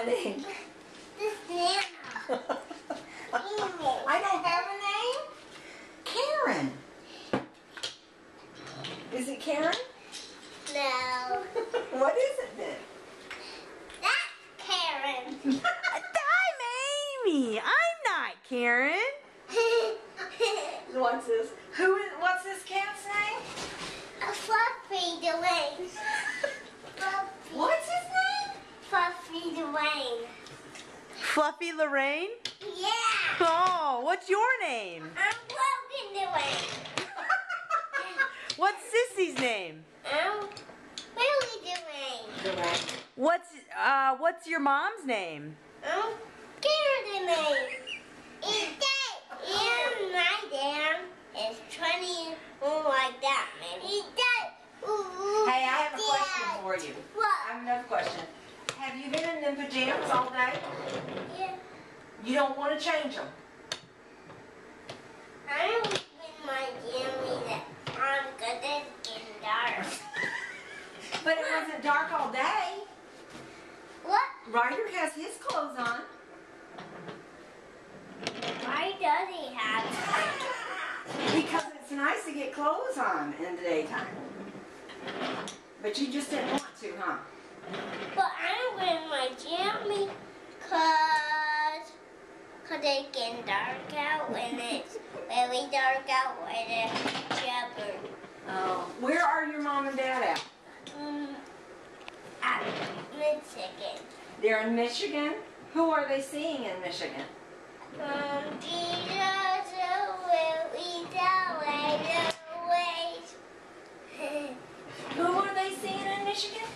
my name? This Nana. I don't have a name. Karen. Is it Karen? No. What is it then? That's Karen. I'm Amy. I'm not Karen. What's this? What's this cat's name? A Fluffy Dwayne. Fluffy. What's his name? Fluffy Dwayne. Fluffy Lorraine? Yeah. Oh, what's your name? I'm Logan Dwayne. What's Sissy's name? I'm Willie Dwayne. What's your mom's name? I'm Karen Dwayne. And my dad is 20 like that, man. He does. Hey, I have a question for you. What? I have another question. Have you been in them pajamas all day? Yeah. You don't want to change them? I'm in my jammy that I'm good at getting dark. But it wasn't dark all day. What? Ryder has his clothes on. Why does he have? Because it's nice to get clothes on in the daytime. But you just didn't want to, huh? But I'm wearing my jammy cause it's getting dark out when it's really dark out with a shepherd. Oh. Where are your mom and dad at? At Michigan. They're in Michigan. Who are they seeing in Michigan? Jesus will lead the way. Who are they seeing in Michigan?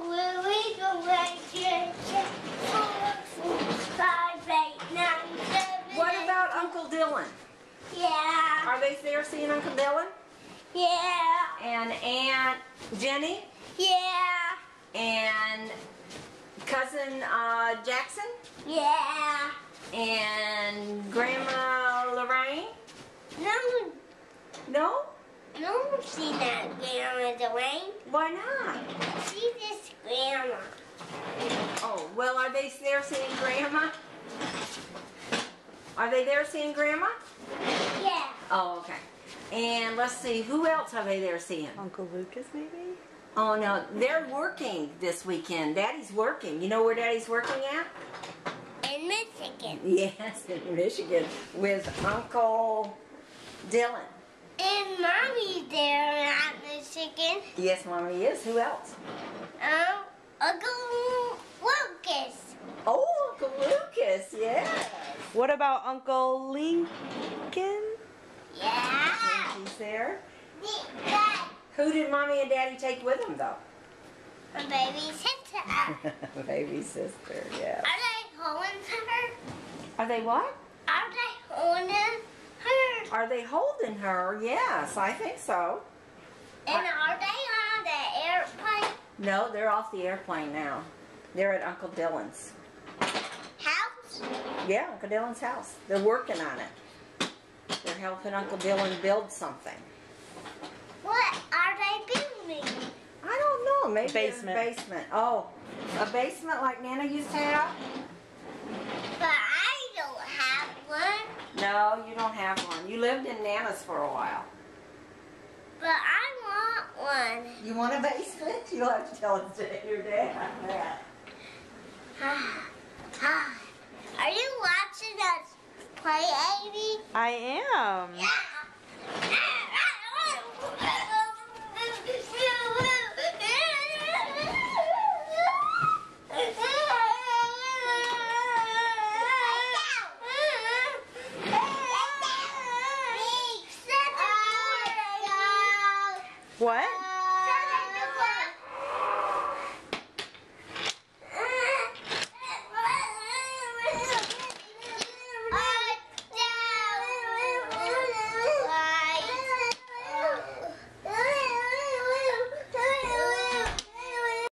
Will we go right here? 4, 5, 8, 9, 7. What about Uncle Dylan? Yeah. Are they there seeing Uncle Dylan? Yeah. And Aunt Jenny? Yeah. And Cousin Jackson? Yeah. And Grandma Lorraine? No. No? No, see that Grandma Dwayne. Why not? See this Grandma. Oh, well, are they there seeing Grandma? Are they there seeing Grandma? Yeah. Oh, okay. And let's see, who else are they there seeing? Uncle Lucas, maybe? Oh, no, they're working this weekend. Daddy's working. You know where Daddy's working at? In Michigan. Yes, in Michigan with Uncle Dylan. And Mommy's there at Michigan. Yes, Mommy is. Who else? Uncle Lucas. Oh, Uncle Lucas, yes. What about Uncle Lincoln? Yeah. He's there. Dad. Who did Mommy and Daddy take with them, though? My baby sister. Baby sister, yeah. Are they holding her? Are they what? Are they holding her? Are they holding her? Yes, I think so. And are they on the airplane No, they're off the airplane now. They're at Uncle Dylan's. house? Yeah, Uncle Dylan's house. They're working on it. They're helping Uncle Dylan build something. What are they building? I don't know. Maybe Basement. a basement. Oh, a basement like Nana used to have? But I don't have one. No, you don't have one. You lived in Nana's for a while. But I want one. You want a basement? You'll have to tell your dad. Are you watching us play, Amy? I am. What?